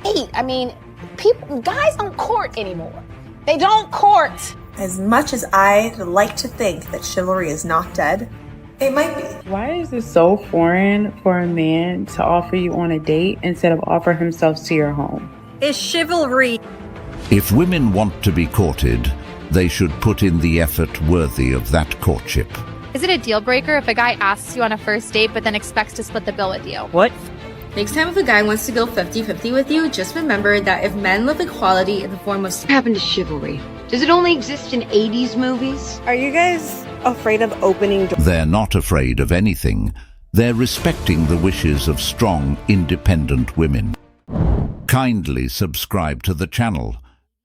Hate. I mean, guys don't court anymore. They don't court. As much as I like to think that chivalry is not dead, it might be. Why is it so foreign for a man to offer you on a date instead of offer himself to your home? It's chivalry. If women want to be courted, they should put in the effort worthy of that courtship. Is it a deal breaker if a guy asks you on a first date but then expects to split the bill with you? What? Next time if a guy wants to go 50-50 with you, just remember that if men love equality in the form of... What happened to chivalry? Does it only exist in 80s movies? Are you guys afraid of opening doors? They're not afraid of anything. They're respecting the wishes of strong, independent women. Kindly subscribe to the channel,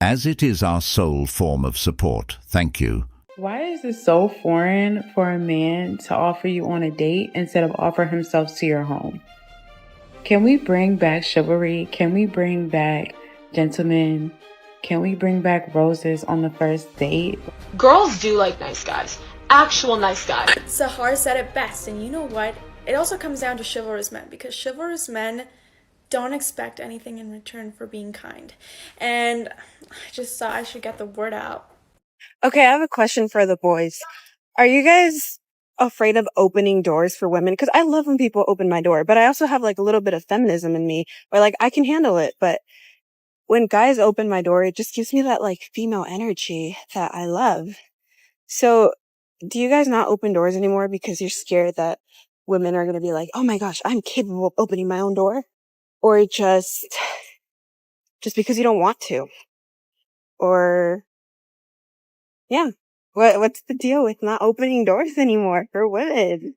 as it is our sole form of support. Thank you. Why is it so foreign for a man to offer you on a date instead of offer himself to your home? Can we bring back chivalry? Can we bring back gentlemen? Can we bring back roses on the first date? Girls do like nice guys. Actual nice guys. Sahar said it best, and you know what? It also comes down to chivalrous men, because chivalrous men don't expect anything in return for being kind. And I just thought I should get the word out. Okay, I have a question for the boys. Are you guys afraid of opening doors for women? Because I love when people open my door, but I also have like a little bit of feminism in me where like I can handle it. But when guys open my door, it just gives me that like female energy that I love. So do you guys not open doors anymore because you're scared that women are going to be like, oh my gosh, I'm capable of opening my own door? Or just because you don't want to? Or, yeah. What's the deal with not opening doors anymore for women?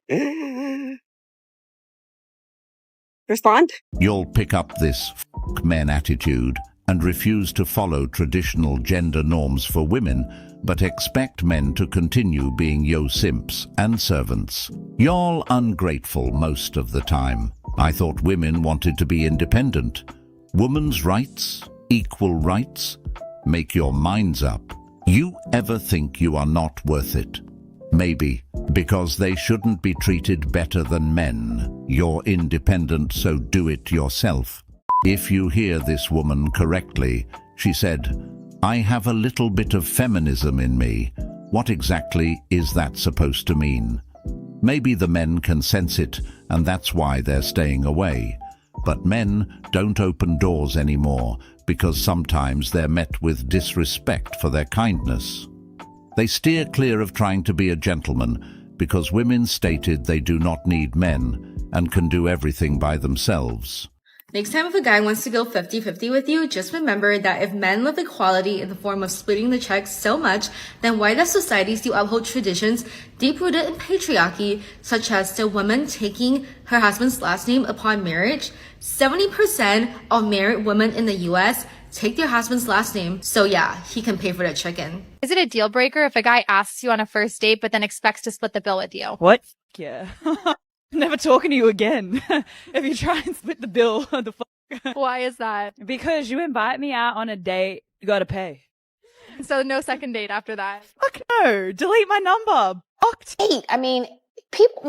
Respond? You'll pick up this "f*** men" attitude and refuse to follow traditional gender norms for women, but expect men to continue being yo simps and servants. Y'all ungrateful most of the time. I thought women wanted to be independent. Women's rights? Equal rights? Make your minds up. You ever think you are not worth it? Maybe because they shouldn't be treated better than men. You're independent, so do it yourself. If you hear this woman correctly, she said, I have a little bit of feminism in me. What exactly is that supposed to mean? Maybe the men can sense it, and that's why they're staying away. But men don't open doors anymore, because sometimes they're met with disrespect for their kindness. They steer clear of trying to be a gentleman, because women stated they do not need men, and can do everything by themselves. Next time if a guy wants to go 50-50 with you, just remember that if men love equality in the form of splitting the checks so much, then why does society still uphold traditions deep-rooted in patriarchy, such as the woman taking her husband's last name upon marriage? 70% of married women in the US take their husband's last name, so yeah, he can pay for the chicken. Is it a deal breaker if a guy asks you on a first date but then expects to split the bill with you? What? Yeah. Never talking to you again. If you try and split the bill, the fuck. Why is that? Because you invite me out on a date, you gotta pay. So no second date after that? Fuck no. Delete my number. Fucked. Hate. I mean,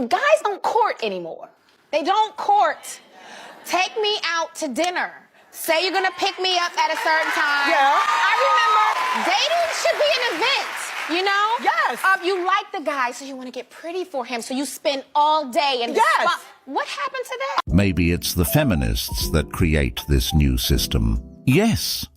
guys don't court anymore. They don't court. Take me out to dinner. Say you're gonna pick me up at a certain time. Yeah. I remember dating should be an event, you know? Yes. You like the guy, so you want to get pretty for him, so you spend all day in the spa. What happened to that? Maybe it's the feminists that create this new system. Yes,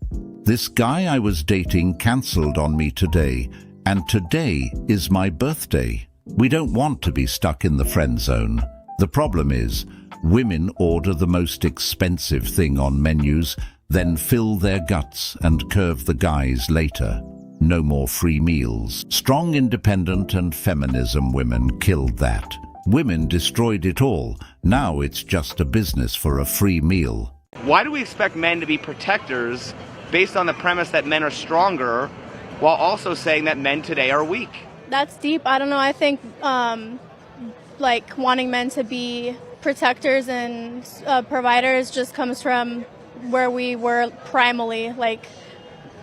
this guy I was dating cancelled on me today, and today is my birthday. We don't want to be stuck in the friend zone. The problem is, women order the most expensive thing on menus, then fill their guts and curve the guys later. No more free meals. Strong, independent and feminism women killed that. Women destroyed it all. Now it's just a business for a free meal. Why do we expect men to be protectors based on the premise that men are stronger, while also saying that men today are weak? That's deep. I don't know. I think like wanting men to be protectors and providers just comes from where we were primally,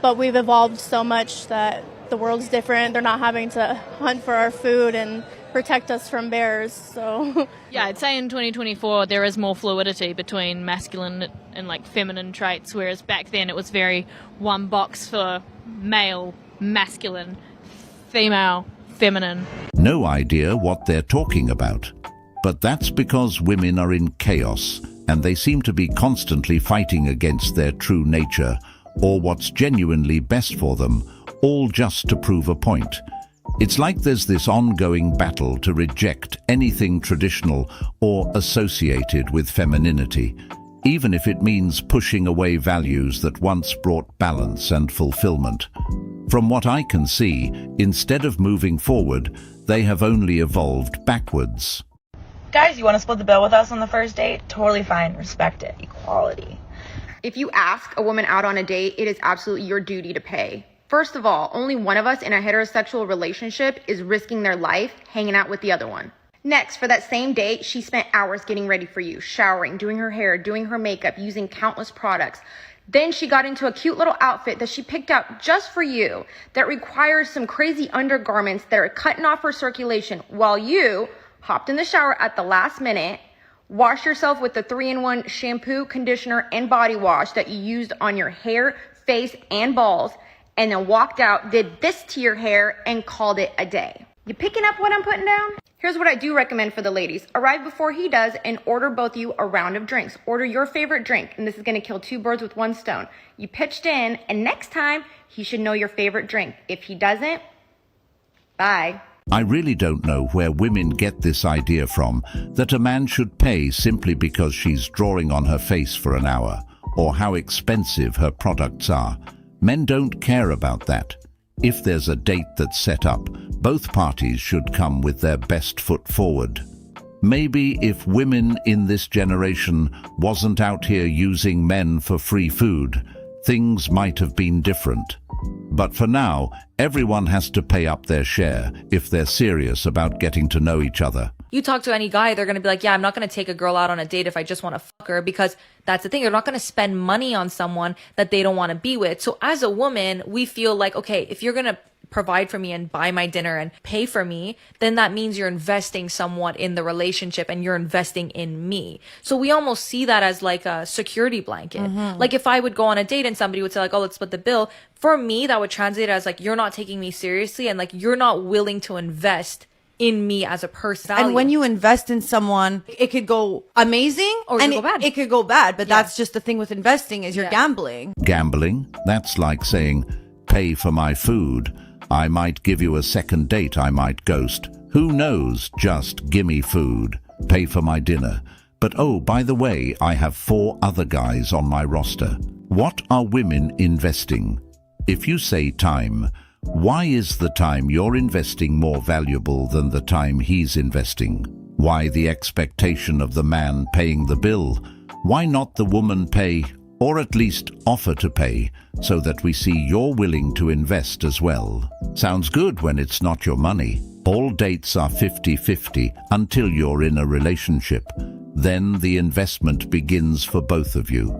but we've evolved so much that the world's different. They're not having to hunt for our food and protect us from bears. So yeah, I'd say in 2024 there is more fluidity between masculine and like feminine traits, whereas back then it was very one box for male, masculine, female, feminine. No idea what they're talking about. But that's because women are in chaos, and they seem to be constantly fighting against their true nature, or what's genuinely best for them, all just to prove a point. It's like there's this ongoing battle to reject anything traditional or associated with femininity, even if it means pushing away values that once brought balance and fulfillment. From what I can see, instead of moving forward, they have only evolved backwards. Guys, you want to split the bill with us on the first date? Totally fine. Respect it. Equality. If you ask a woman out on a date, it is absolutely your duty to pay. First of all, only one of us in a heterosexual relationship is risking their life hanging out with the other one. Next, for that same date, she spent hours getting ready for you, showering, doing her hair, doing her makeup, using countless products. Then she got into a cute little outfit that she picked out just for you that requires some crazy undergarments that are cutting off her circulation while you hopped in the shower at the last minute, washed yourself with the 3-in-1 shampoo, conditioner, and body wash that you used on your hair, face, and balls, and then walked out, did this to your hair, and called it a day. You picking up what I'm putting down? Here's what I do recommend for the ladies. Arrive before he does and order both you a round of drinks. Order your favorite drink, and this is gonna kill 2 birds with 1 stone. You pitched in, and next time, he should know your favorite drink. If he doesn't, bye. I really don't know where women get this idea from, that a man should pay simply because she's drawing on her face for an hour, or how expensive her products are. Men don't care about that. If there's a date that's set up, both parties should come with their best foot forward. Maybe if women in this generation wasn't out here using men for free food, things might have been different. But for now, everyone has to pay up their share if they're serious about getting to know each other. You talk to any guy, they're going to be like, yeah, I'm not going to take a girl out on a date if I just want to fuck her, because that's the thing. They're not going to spend money on someone that they don't want to be with. So as a woman, we feel like, okay, if you're going to provide for me and buy my dinner and pay for me, then that means you're investing somewhat in the relationship and you're investing in me. So we almost see that as like a security blanket. Like if I would go on a date and somebody would say like, oh, let's split the bill. For me, that would translate as like, you're not taking me seriously and like, you're not willing to invest in me as a person. And when you invest in someone, it could go amazing or it could go bad. It could go bad, but that's just the thing with investing is you're gambling. Gambling? That's like saying, pay for my food. I might give you a second date, I might ghost. Who knows? Just gimme food. Pay for my dinner. But oh, by the way, I have 4 other guys on my roster. What are women investing? If you say time, why is the time you're investing more valuable than the time he's investing? Why the expectation of the man paying the bill? Why not the woman pay, or at least offer to pay, so that we see you're willing to invest as well? Sounds good when it's not your money. All dates are 50-50 until you're in a relationship. Then the investment begins for both of you.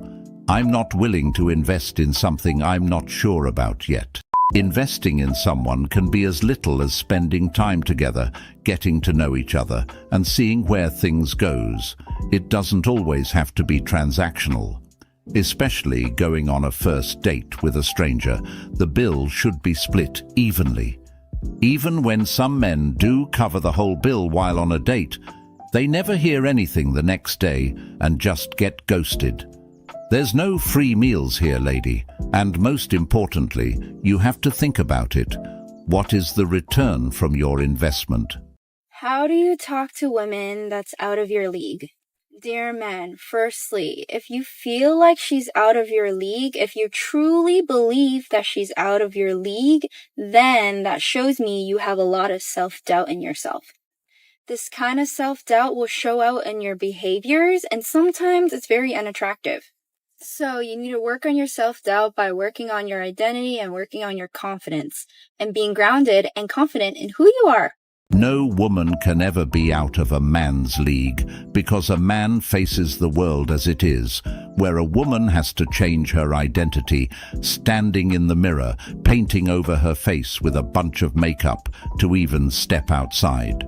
I'm not willing to invest in something I'm not sure about yet. Investing in someone can be as little as spending time together, getting to know each other, and seeing where things goes. It doesn't always have to be transactional. Especially going on a first date with a stranger, the bill should be split evenly. Even when some men do cover the whole bill while on a date, they never hear anything the next day and just get ghosted. There's no free meals here, lady, and most importantly, you have to think about it. What is the return from your investment? How do you talk to women that's out of your league? Dear men, firstly, if you feel like she's out of your league, if you truly believe that she's out of your league, then that shows me you have a lot of self-doubt in yourself. This kind of self-doubt will show out in your behaviors, and sometimes it's very unattractive. So you need to work on your self-doubt by working on your identity and working on your confidence, and being grounded and confident in who you are. No woman can ever be out of a man's league, because a man faces the world as it is, where a woman has to change her identity, standing in the mirror, painting over her face with a bunch of makeup to even step outside.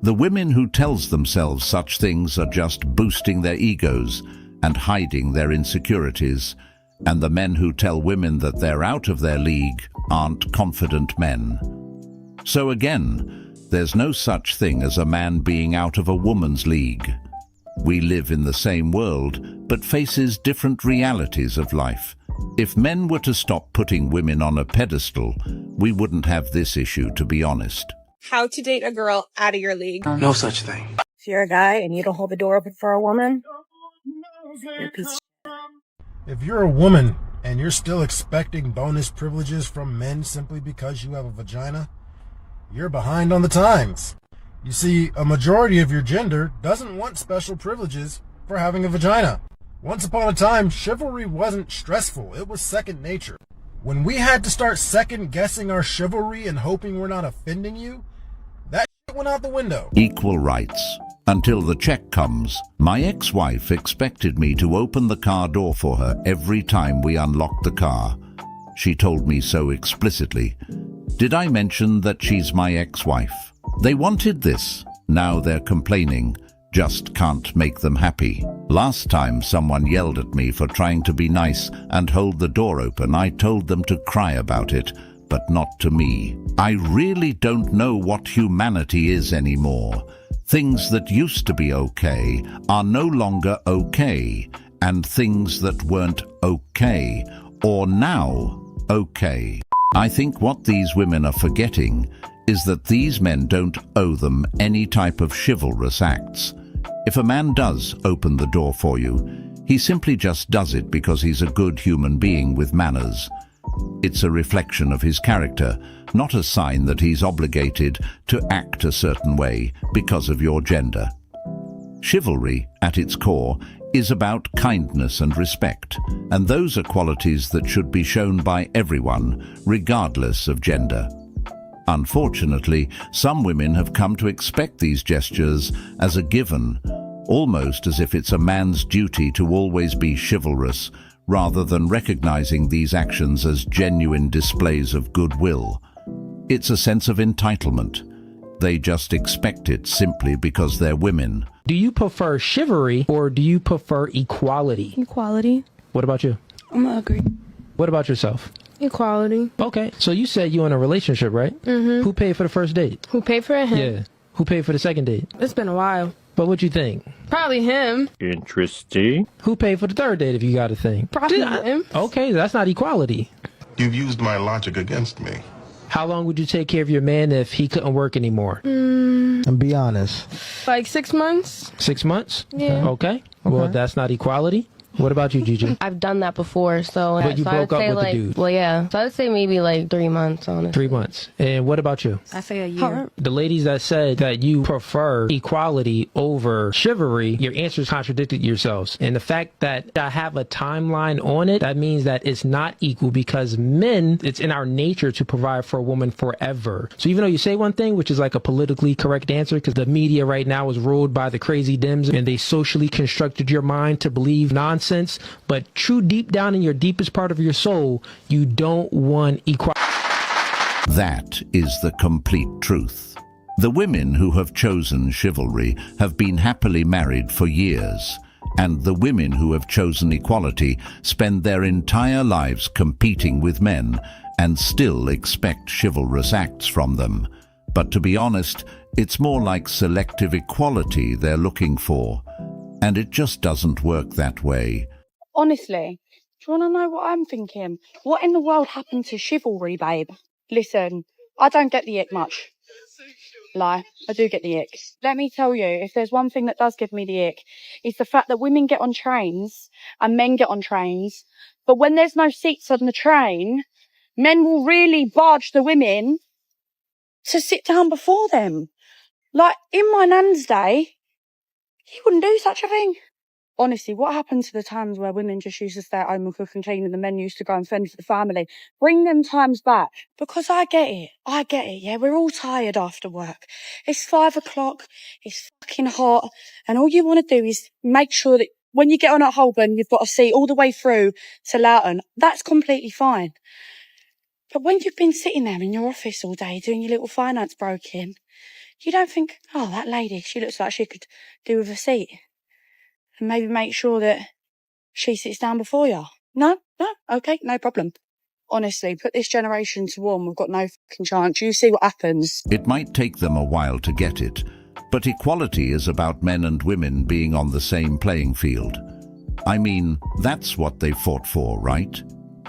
The women who tells themselves such things are just boosting their egos and hiding their insecurities, and the men who tell women that they're out of their league aren't confident men. So again, there's no such thing as a man being out of a woman's league. We live in the same world, but faces different realities of life. If men were to stop putting women on a pedestal, we wouldn't have this issue, to be honest. How to date a girl out of your league. No such thing. If you're a guy and you don't hold the door open for a woman, you're a piece of shit. If you're a woman and you're still expecting bonus privileges from men simply because you have a vagina, you're behind on the times. You see, a majority of your gender doesn't want special privileges for having a vagina. Once upon a time, chivalry wasn't stressful. It was second nature. When we had to start second-guessing our chivalry and hoping we're not offending you, that shit went out the window. Equal rights. Until the check comes, my ex-wife expected me to open the car door for her every time we unlocked the car. She told me so explicitly. Did I mention that she's my ex-wife? They wanted this. Now they're complaining. Just can't make them happy. Last time someone yelled at me for trying to be nice and hold the door open, I told them to cry about it, but not to me. I really don't know what humanity is anymore. Things that used to be okay are no longer okay, and things that weren't okay, or now okay. I think what these women are forgetting is that these men don't owe them any type of chivalrous acts. If a man does open the door for you, he simply just does it because he's a good human being with manners. It's a reflection of his character, not a sign that he's obligated to act a certain way because of your gender. Chivalry, at its core, is about kindness and respect, and those are qualities that should be shown by everyone, regardless of gender. Unfortunately, some women have come to expect these gestures as a given, almost as if it's a man's duty to always be chivalrous, rather than recognizing these actions as genuine displays of goodwill. It's a sense of entitlement. They just expect it simply because they're women. Do you prefer chivalry or do you prefer equality? Equality. What about you? I'm gonna agree. What about yourself? Equality. Okay, so you said you're in a relationship, right? Mm-hmm. Who paid for the first date? Who paid for it? Him. Yeah. Who paid for the second date? It's been a while. But what you think? Probably him. Interesting. Who paid for the third date if you got a thing? Probably him. Okay, that's not equality. You've used my logic against me. How long would you take care of your man if he couldn't work anymore? And be honest. Like 6 months. 6 months? Yeah. Okay. Well, that's not equality. What about you, Gigi? I've done that before, so But you so broke I would up say with the dude. Well, yeah. So I would say maybe like 3 months, honestly. 3 months. And what about you? I say a year. The ladies that said that you prefer equality over chivalry, your answers contradicted yourselves. And the fact that I have a timeline on it, that means that it's not equal because men, it's in our nature to provide for a woman forever. So even though you say one thing, which is like a politically correct answer, because the media right now is ruled by the crazy Dems and they socially constructed your mind to believe nonsense, but true deep down in your deepest part of your soul, you don't want equality. That is the complete truth. The women who have chosen chivalry have been happily married for years, and the women who have chosen equality spend their entire lives competing with men and still expect chivalrous acts from them. But to be honest, it's more like selective equality they're looking for, and it just doesn't work that way. Honestly, do you want to know what I'm thinking? What in the world happened to chivalry, babe? Listen, I don't get the ick much. Lie, I do get the ick. Let me tell you, if there's one thing that does give me the ick, it's the fact that women get on trains and men get on trains, but when there's no seats on the train, men will really barge the women to sit down before them. Like, in my nan's day, he wouldn't do such a thing. Honestly, what happened to the times where women just used to stay at home and cook and clean and the men used to go and fend for the family? Bring them times back. Because I get it, yeah? We're all tired after work. It's 5 o'clock, it's fucking hot, and all you want to do is make sure that when you get on at Holborn, you've got a seat all the way through to Loughton. That's completely fine. But when you've been sitting there in your office all day doing your little finance broking, You don't think, oh, that lady, she looks like she could do with a seat. And maybe make sure that she sits down before you. No? Okay, no problem. Honestly, put this generation to one. We've got no fucking chance. You see what happens. It might take them a while to get it, but equality is about men and women being on the same playing field. I mean, that's what they fought for, right?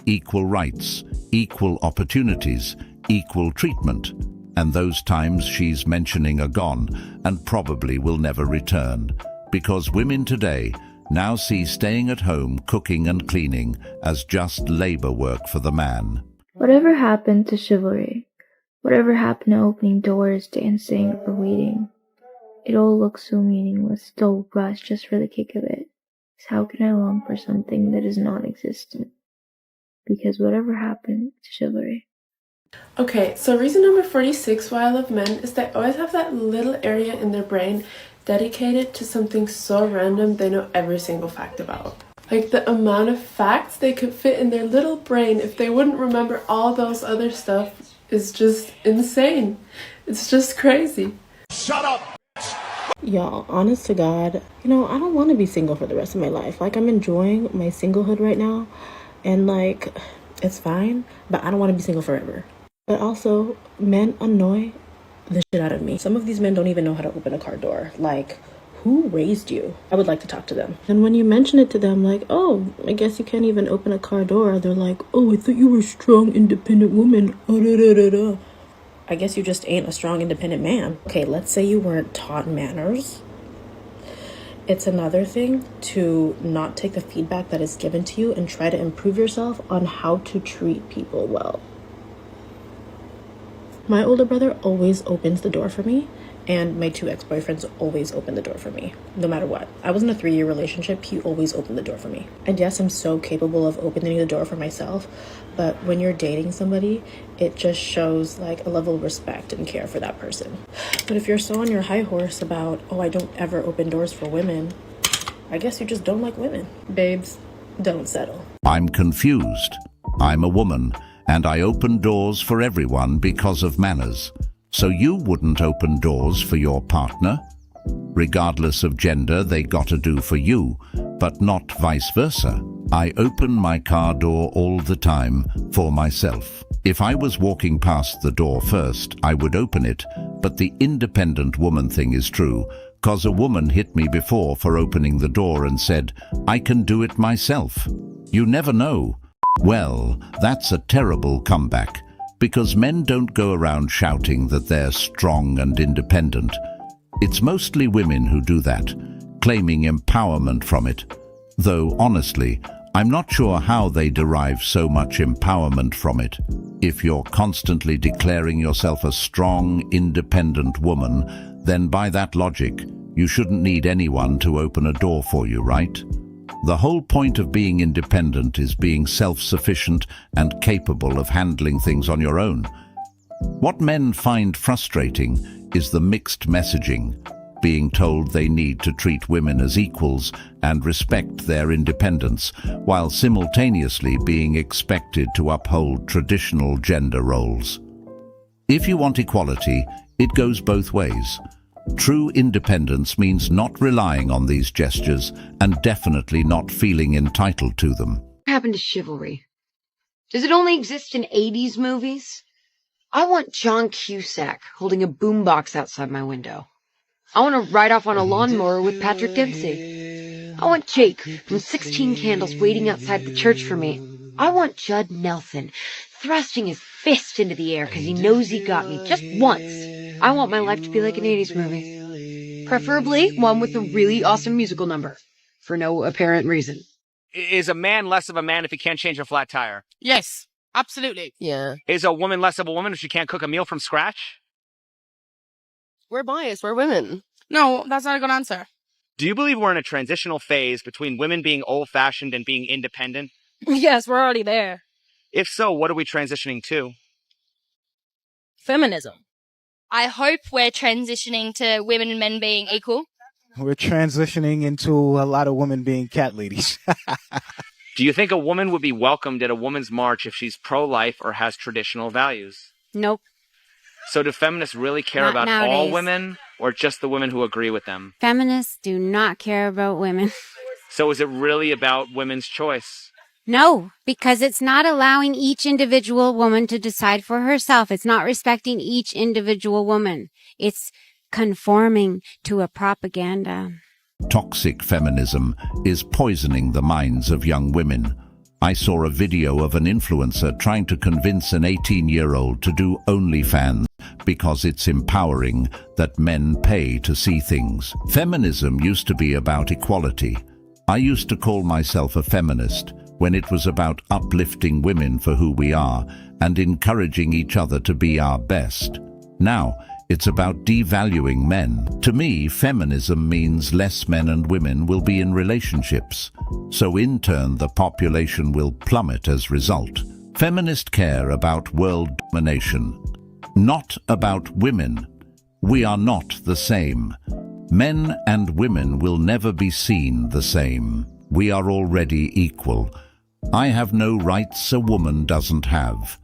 Equal rights, equal opportunities, equal treatment. And those times she's mentioning are gone and probably will never return, because women today now see staying at home, cooking and cleaning as just labor work for the man. Whatever happened to chivalry? Whatever happened to opening doors, dancing, or waiting? It all looks so meaningless, dull rushed just for the kick of it. So how can I long for something that is non-existent? Because whatever happened to chivalry? Okay, so reason number 46 why I love men is they always have that little area in their brain dedicated to something so random they know every single fact about. Like the amount of facts they could fit in their little brain if they wouldn't remember all those other stuff is just insane. It's just crazy. Shut up! Y'all, honest to God, I don't want to be single for the rest of my life. Like, I'm enjoying my singlehood right now, and like, it's fine, but I don't want to be single forever. But also, men annoy the shit out of me. Some of these men don't even know how to open a car door. Like, who raised you? I would like to talk to them. And when you mention it to them, like, oh, I guess you can't even open a car door, they're like, oh, I thought you were a strong, independent woman. I guess you just ain't a strong, independent man. Okay, let's say you weren't taught manners. It's another thing to not take the feedback that is given to you and try to improve yourself on how to treat people well. My older brother always opens the door for me, and my 2 ex-boyfriends always open the door for me, no matter what. I was in a 3-year relationship, he always opened the door for me. And yes, I'm so capable of opening the door for myself, but when you're dating somebody, it just shows like a level of respect and care for that person. But if you're so on your high horse about, oh, I don't ever open doors for women, I guess you just don't like women. Babes, don't settle. I'm confused. I'm a woman, and I open doors for everyone because of manners. So you wouldn't open doors for your partner? Regardless of gender, they gotta do for you, but not vice versa. I open my car door all the time for myself. If I was walking past the door first, I would open it, but the independent woman thing is true, 'cause a woman hit me before for opening the door and said, I can do it myself. You never know. Well, that's a terrible comeback, because men don't go around shouting that they're strong and independent. It's mostly women who do that, claiming empowerment from it. Though, honestly, I'm not sure how they derive so much empowerment from it. If you're constantly declaring yourself a strong, independent woman, then by that logic, you shouldn't need anyone to open a door for you, right? The whole point of being independent is being self-sufficient and capable of handling things on your own. What men find frustrating is the mixed messaging, being told they need to treat women as equals and respect their independence, while simultaneously being expected to uphold traditional gender roles. If you want equality, it goes both ways. True independence means not relying on these gestures and definitely not feeling entitled to them. What happened to chivalry? Does it only exist in 80s movies? I want John Cusack holding a boombox outside my window. I want to ride off on a lawnmower with Patrick Dempsey. I want Jake from 16 Candles waiting outside the church for me. I want Judd Nelson thrusting his fist into the air because he knows he got me just once. I want my life to be like an 80s movie. Preferably one with a really awesome musical number. For no apparent reason. Is a man less of a man if he can't change a flat tire? Yes, absolutely. Yeah. Is a woman less of a woman if she can't cook a meal from scratch? We're biased. We're women. No, that's not a good answer. Do you believe we're in a transitional phase between women being old-fashioned and being independent? Yes, we're already there. If so, what are we transitioning to? Feminism. I hope we're transitioning to women and men being equal. We're transitioning into a lot of women being cat ladies. Do you think a woman would be welcomed at a woman's march if she's pro-life or has traditional values? Nope. So do feminists really care Not about all nowadays. women or just the women who agree with them? Feminists do not care about women. So is it really about women's choice? No, because it's not allowing each individual woman to decide for herself. It's not respecting each individual woman. It's conforming to a propaganda. Toxic feminism is poisoning the minds of young women. I saw a video of an influencer trying to convince an 18-year-old to do OnlyFans because it's empowering that men pay to see things. Feminism used to be about equality. I used to call myself a feminist when it was about uplifting women for who we are and encouraging each other to be our best. Now, it's about devaluing men. To me, feminism means less men and women will be in relationships. So in turn, the population will plummet as a result. Feminists care about world domination, not about women. We are not the same. Men and women will never be seen the same. We are already equal. I have no rights a woman doesn't have.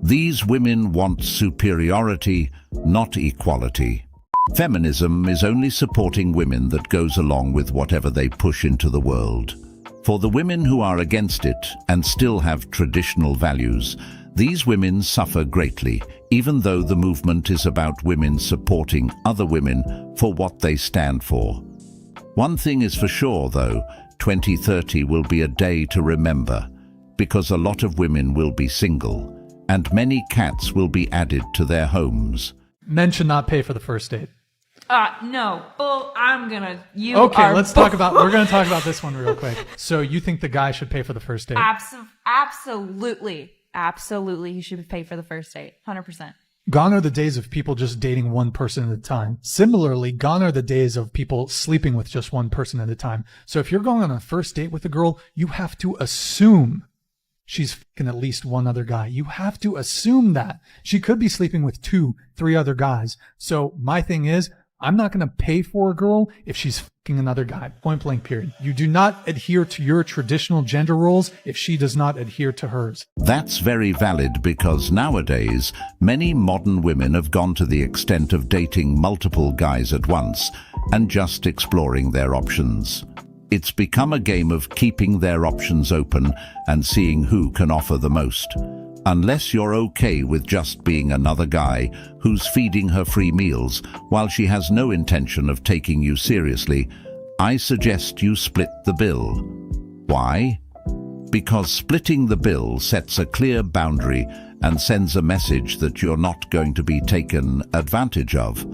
These women want superiority, not equality. Feminism is only supporting women that goes along with whatever they push into the world. For the women who are against it and still have traditional values, these women suffer greatly, even though the movement is about women supporting other women for what they stand for. One thing is for sure, though, 2030 will be a day to remember, because a lot of women will be single, and many cats will be added to their homes. Men should not pay for the first date. No, bull, Okay, let's talk about, we're going to talk about this one real quick. So you think the guy should pay for the first date? Absolutely. Absolutely, he should pay for the first date. 100%. Gone are the days of people just dating one person at a time. Similarly, gone are the days of people sleeping with just one person at a time. So if you're going on a first date with a girl, you have to assume she's fucking at least one other guy. You have to assume that. She could be sleeping with 2, 3 other guys. So my thing is, I'm not going to pay for a girl if she's fucking another guy. Point blank, period. You do not adhere to your traditional gender roles if she does not adhere to hers. That's very valid because nowadays, many modern women have gone to the extent of dating multiple guys at once and just exploring their options. It's become a game of keeping their options open and seeing who can offer the most. Unless you're okay with just being another guy who's feeding her free meals while she has no intention of taking you seriously, I suggest you split the bill. Why? Because splitting the bill sets a clear boundary and sends a message that you're not going to be taken advantage of.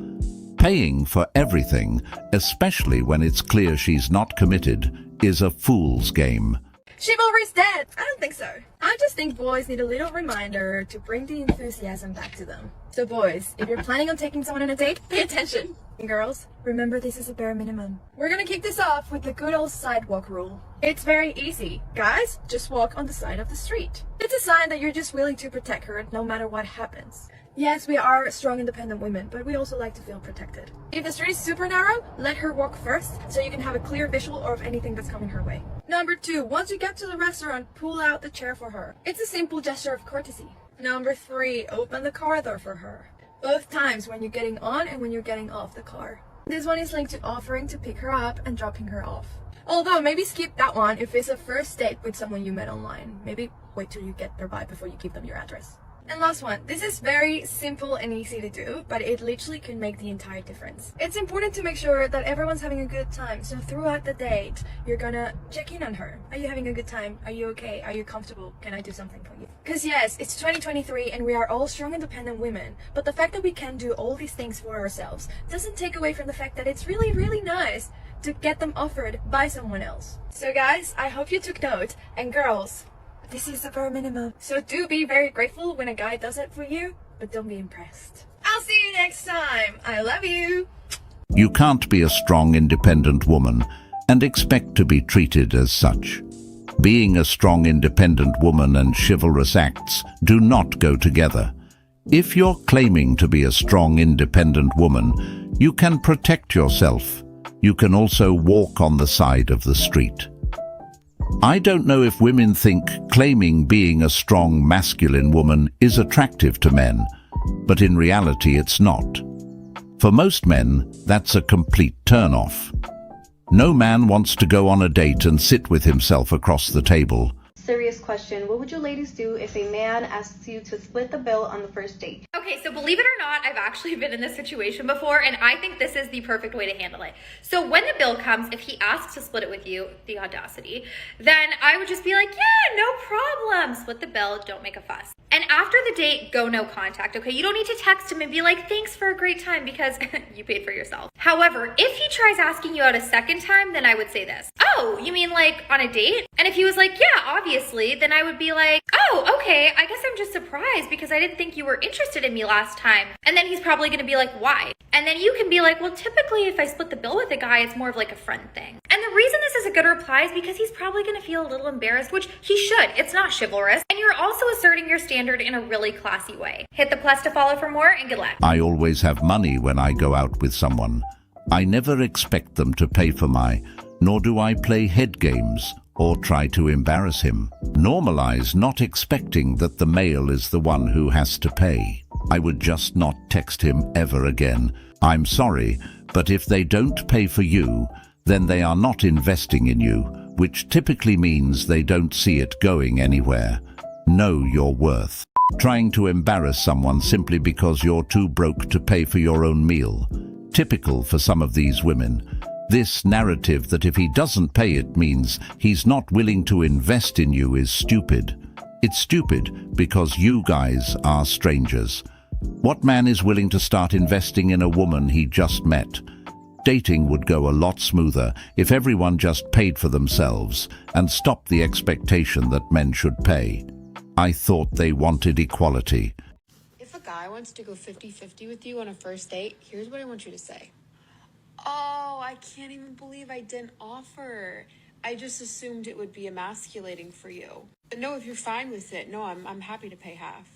Paying for everything, especially when it's clear she's not committed, is a fool's game. Chivalry's dead! I don't think so. I just think boys need a little reminder to bring the enthusiasm back to them. So boys, if you're planning on taking someone on a date, pay attention. And girls, remember this is a bare minimum. We're gonna kick this off with the good old sidewalk rule. It's very easy. Guys, just walk on the side of the street. It's a sign that you're just willing to protect her no matter what happens. Yes, we are strong, independent women, but we also like to feel protected. If the street is super narrow, let her walk first, so you can have a clear visual of anything that's coming her way. Number 2, once you get to the restaurant, pull out the chair for her. It's a simple gesture of courtesy. Number 3, open the car door for her. Both times, when you're getting on and when you're getting off the car. This one is linked to offering to pick her up and dropping her off. Although, maybe skip that one if it's a first date with someone you met online. Maybe wait till you get their vibe before you give them your address. And last one, this is very simple and easy to do, but it literally can make the entire difference. It's important to make sure that everyone's having a good time, so throughout the date, you're gonna check in on her. Are you having a good time? Are you okay? Are you comfortable? Can I do something for you? Because yes, it's 2023 and we are all strong, independent women, but the fact that we can do all these things for ourselves doesn't take away from the fact that it's really, really nice to get them offered by someone else. So guys, I hope you took note, and girls, this is the bare minimum. So do be very grateful when a guy does it for you, but don't be impressed. I'll see you next time. I love you. You can't be a strong, independent woman and expect to be treated as such. Being a strong, independent woman and chivalrous acts do not go together. If you're claiming to be a strong, independent woman, you can protect yourself. You can also walk on the side of the street. I don't know if women think claiming being a strong masculine woman is attractive to men, but in reality it's not. For most men, that's a complete turn-off. No man wants to go on a date and sit with himself across the table. Serious question. What would you ladies do if a man asks you to split the bill on the first date? Okay, so believe it or not, I've actually been in this situation before, and I think this is the perfect way to handle it. So when the bill comes, if he asks to split it with you, the audacity, then I would just be like, yeah, no problem. Split the bill, don't make a fuss. And after the date, go no contact, okay? You don't need to text him and be like, thanks for a great time, because you paid for yourself. However, if he tries asking you out a second time, then I would say this. Oh, you mean like on a date? And if he was like, yeah, obviously, then I would be like, oh, okay, I guess I'm just surprised because I didn't think you were interested in me last time. And then he's probably gonna be like, why? And then you can be like, well, typically if I split the bill with a guy, it's more of like a friend thing. And the reason this is a good reply is because he's probably gonna feel a little embarrassed, which he should. It's not chivalrous. And you're also asserting your standard in a really classy way. Hit the plus to follow for more, and good luck. I always have money when I go out with someone. I never expect them to pay for nor do I play head games or try to embarrass him. Normalize not expecting that the male is the one who has to pay. I would just not text him ever again. I'm sorry, but if they don't pay for you, then they are not investing in you, which typically means they don't see it going anywhere. Know your worth. Trying to embarrass someone simply because you're too broke to pay for your own meal. Typical for some of these women. This narrative that if he doesn't pay it means he's not willing to invest in you is stupid. It's stupid because you guys are strangers. What man is willing to start investing in a woman he just met? Dating would go a lot smoother if everyone just paid for themselves and stopped the expectation that men should pay. I thought they wanted equality. If a guy wants to go 50-50 with you on a first date, here's what I want you to say. Oh, I can't even believe I didn't offer. I just assumed it would be emasculating for you. But no, if you're fine with it, no, I'm happy to pay half.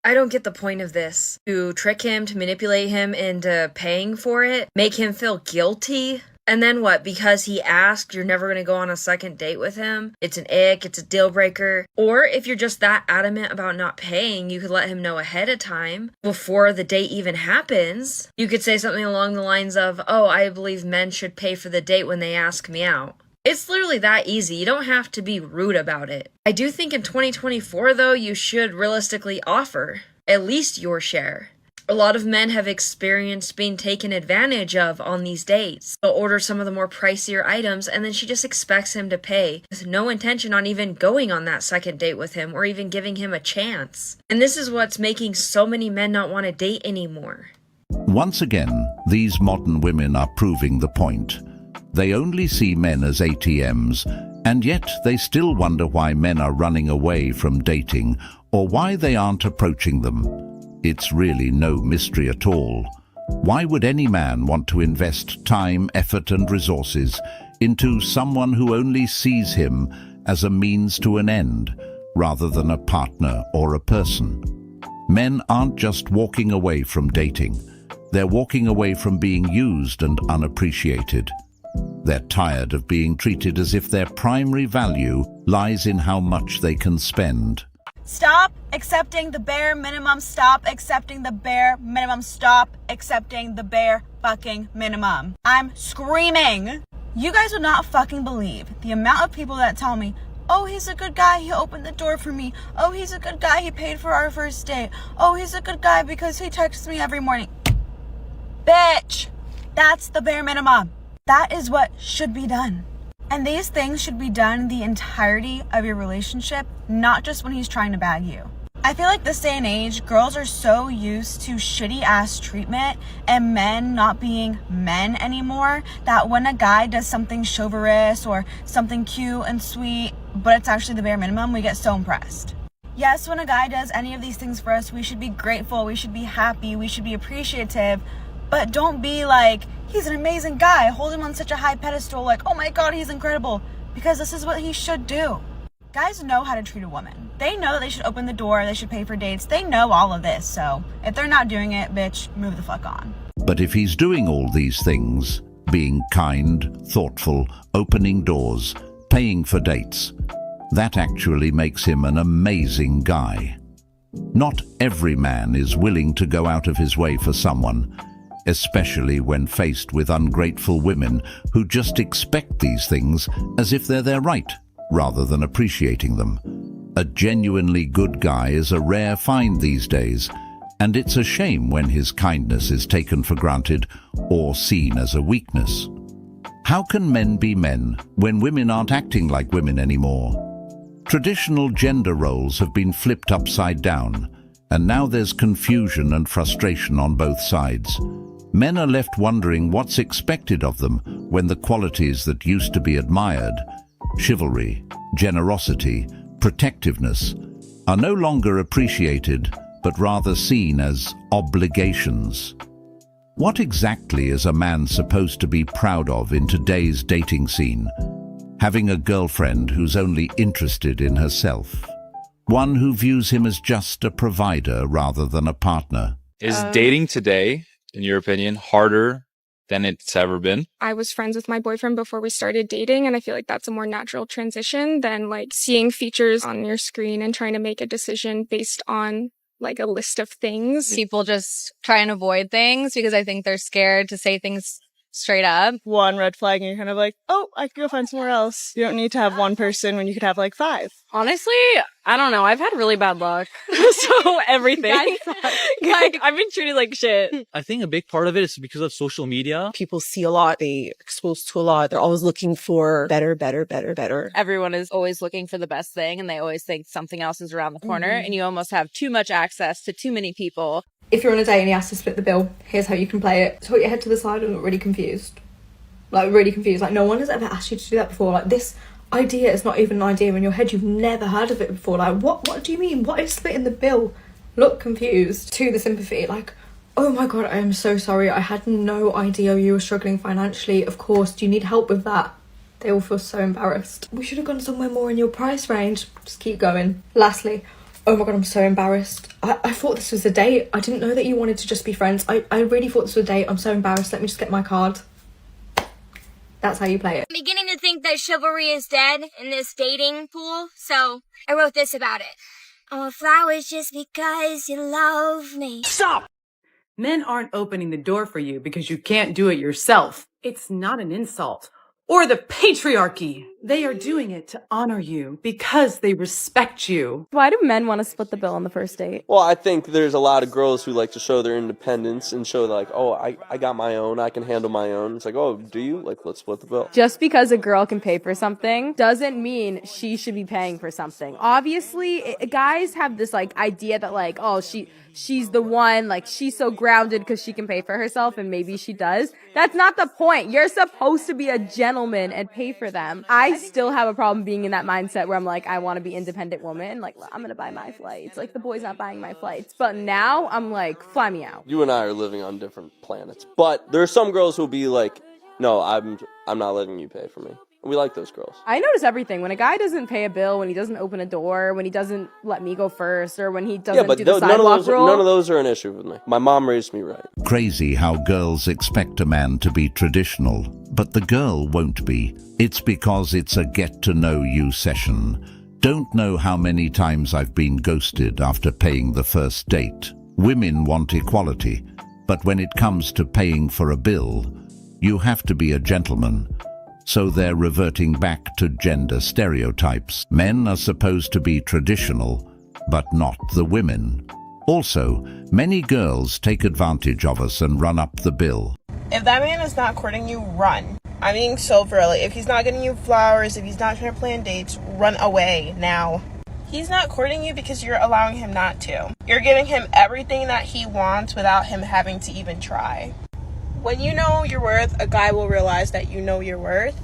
I don't get the point of this. To trick him, to manipulate him into paying for it, make him feel guilty. And then what? Because he asked, you're never going to go on a second date with him? It's an ick, it's a deal breaker. Or if you're just that adamant about not paying, you could let him know ahead of time, before the date even happens. You could say something along the lines of, oh, I believe men should pay for the date when they ask me out. It's literally that easy. You don't have to be rude about it. I do think in 2024, though, you should realistically offer at least your share. A lot of men have experienced being taken advantage of on these dates. They'll order some of the more pricier items and then she just expects him to pay with no intention on even going on that second date with him or even giving him a chance. And this is what's making so many men not want to date anymore. Once again, these modern women are proving the point. They only see men as ATMs, and yet they still wonder why men are running away from dating or why they aren't approaching them. It's really no mystery at all. Why would any man want to invest time, effort and resources into someone who only sees him as a means to an end, rather than a partner or a person? Men aren't just walking away from dating. They're walking away from being used and unappreciated. They're tired of being treated as if their primary value lies in how much they can spend. Stop accepting the bare minimum. Stop accepting the bare minimum. Stop accepting the bare fucking minimum. I'm screaming. You guys would not fucking believe the amount of people that tell me, oh, he's a good guy, he opened the door for me. Oh, he's a good guy, he paid for our first date. Oh, he's a good guy because he texts me every morning. Bitch, that's the bare minimum. That is what should be done. And these things should be done the entirety of your relationship, not just when he's trying to bag you. I feel like this day and age, girls are so used to shitty ass treatment and men not being men anymore, that when a guy does something chivalrous or something cute and sweet, but it's actually the bare minimum, we get so impressed. Yes, when a guy does any of these things for us, we should be grateful, we should be happy, we should be appreciative, but don't be like, he's an amazing guy, hold him on such a high pedestal, like, oh my god, he's incredible, because this is what he should do. Guys know how to treat a woman. They know that they should open the door, they should pay for dates, they know all of this, so if they're not doing it, bitch, move the fuck on. But if he's doing all these things, being kind, thoughtful, opening doors, paying for dates, that actually makes him an amazing guy. Not every man is willing to go out of his way for someone, especially when faced with ungrateful women who just expect these things as if they're their right, rather than appreciating them. A genuinely good guy is a rare find these days, and it's a shame when his kindness is taken for granted or seen as a weakness. How can men be men when women aren't acting like women anymore? Traditional gender roles have been flipped upside down, and now there's confusion and frustration on both sides. Men are left wondering what's expected of them when the qualities that used to be admired, chivalry, generosity, protectiveness, are no longer appreciated but rather seen as obligations. What exactly is a man supposed to be proud of in today's dating scene? Having a girlfriend who's only interested in herself. One who views him as just a provider rather than a partner. Is dating today, in your opinion, harder than it's ever been? I was friends with my boyfriend before we started dating, and I feel like that's a more natural transition than like seeing features on your screen and trying to make a decision based on like a list of things. People just try and avoid things because I think they're scared to say things straight up. One red flag and you're kind of like, oh, I could go find somewhere else. You don't need to have one person when you could have like 5. Honestly, I don't know. I've had really bad luck. So everything. Like, I've been treated like shit. I think a big part of it is because of social media. People see a lot. They exposed to a lot. They're always looking for better. Everyone is always looking for the best thing, and they always think something else is around the corner, and you almost have too much access to too many people. If you're on a date and you ask to split the bill, here's how you can play it. Tilt your head to the side and look really confused. Like, really confused. Like, no one has ever asked you to do that before. Like, this idea is not even an idea in your head. You've never heard of it before. Like, what do you mean? What is splitting the bill? Look confused. To the sympathy, like, oh my god, I am so sorry. I had no idea you were struggling financially. Of course, do you need help with that? They all feel so embarrassed. We should have gone somewhere more in your price range. Just keep going. Lastly, oh my god, I'm so embarrassed. I thought this was a date. I didn't know that you wanted to just be friends. I really thought this was a date. I'm so embarrassed. Let me just get my card. That's how you play it. I'm beginning to think that chivalry is dead in this dating pool, so I wrote this about it. I want flowers just because you love me. Stop! Men aren't opening the door for you because you can't do it yourself. It's not an insult. Or the patriarchy. They are doing it to honor you because they respect you. Why do men want to split the bill on the first date? Well, I think there's a lot of girls who like to show their independence and show like, oh, I got my own, I can handle my own. It's like, oh, do you? Like, let's split the bill. Just because a girl can pay for something doesn't mean she should be paying for something. Obviously, guys have this like idea that like, oh, she's the one, like she's so grounded because she can pay for herself, and maybe she does. That's not the point. You're supposed to be a gentleman and pay for them. I still have a problem being in that mindset where I'm like, I want to be independent woman. Like, I'm going to buy my flights. Like, the boy's not buying my flights. But now I'm like, fly me out. You and I are living on different planets. But there are some girls who'll be like, no, I'm not letting you pay for me. We like those girls. I notice everything. When a guy doesn't pay a bill, when he doesn't open a door, when he doesn't let me go first, or when he doesn't do the sidewalk rule. None of those are an issue with me. My mom raised me right. Crazy how girls expect a man to be traditional, but the girl won't be. It's because it's a get-to-know-you session. Don't know how many times I've been ghosted after paying the first date. Women want equality, but when it comes to paying for a bill, you have to be a gentleman. So they're reverting back to gender stereotypes. Men are supposed to be traditional, but not the women. Also, many girls take advantage of us and run up the bill. If that man is not courting you, run. I'm being so early. If he's not getting you flowers, if he's not trying to plan dates, run away now. He's not courting you because you're allowing him not to. You're giving him everything that he wants without him having to even try. When you know your worth, a guy will realize that you know your worth.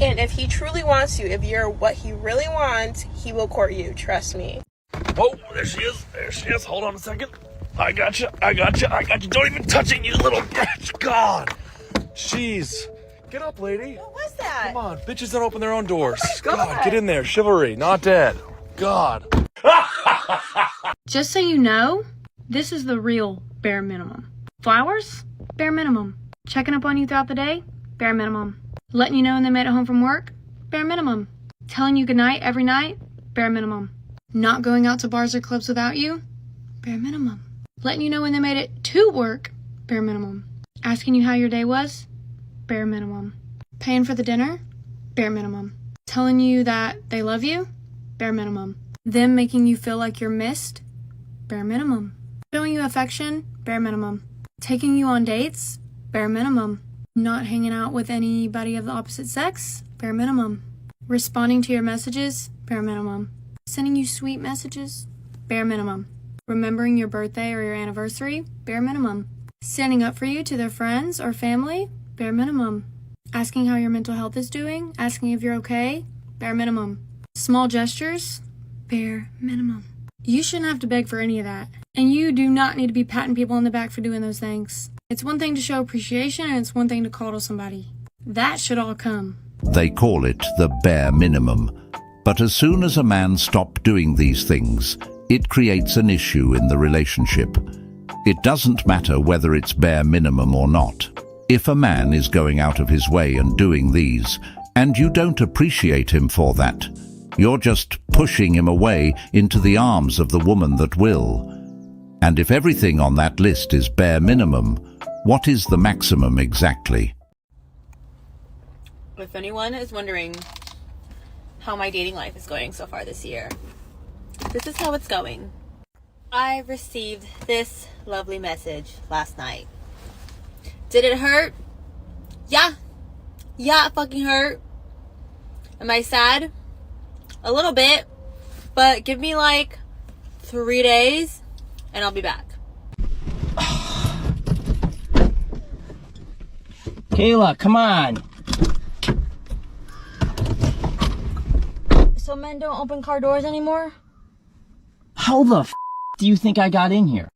And if he truly wants you, if you're what he really wants, he will court you. Trust me. Oh, there she is. There she is. Hold on a second. I got you. Don't even touch it, you little bitch. God. Jeez. Get up, lady. What was that? Come on. Bitches don't open their own doors. Oh my God. God, get in there. Chivalry, not dead. God. Just so you know, this is the real bare minimum. Flowers? Bare minimum. Checking up on you throughout the day? Bare minimum. Letting you know when they made it home from work? Bare minimum. Telling you goodnight every night? Bare minimum. Not going out to bars or clubs without you? bare minimum. Letting you know when they made it to work, bare minimum. Asking you how your day was, bare minimum. Paying for the dinner, bare minimum. Telling you that they love you, bare minimum. Them making you feel like you're missed, bare minimum. Showing you affection, bare minimum. Taking you on dates, bare minimum. Not hanging out with anybody of the opposite sex, bare minimum. Responding to your messages, bare minimum. Sending you sweet messages, bare minimum. Remembering your birthday or your anniversary, bare minimum. Standing up for you to their friends or family, bare minimum. Asking how your mental health is doing, asking if you're okay, bare minimum. Small gestures, bare minimum. You shouldn't have to beg for any of that. And you do not need to be patting people on the back for doing those things. It's one thing to show appreciation and it's one thing to coddle somebody. That should all come. They call it the bare minimum. But as soon as a man stops doing these things, it creates an issue in the relationship. It doesn't matter whether it's bare minimum or not. If a man is going out of his way and doing these, and you don't appreciate him for that, you're just pushing him away into the arms of the woman that will. And if everything on that list is bare minimum, what is the maximum exactly? If anyone is wondering how my dating life is going so far this year, this is how it's going. I received this lovely message last night. Did it hurt? Yeah. Yeah, it fucking hurt. Am I sad? A little bit. But give me like 3 days and I'll be back. Kayla, come on. So men don't open car doors anymore? How the f*** do you think I got in here?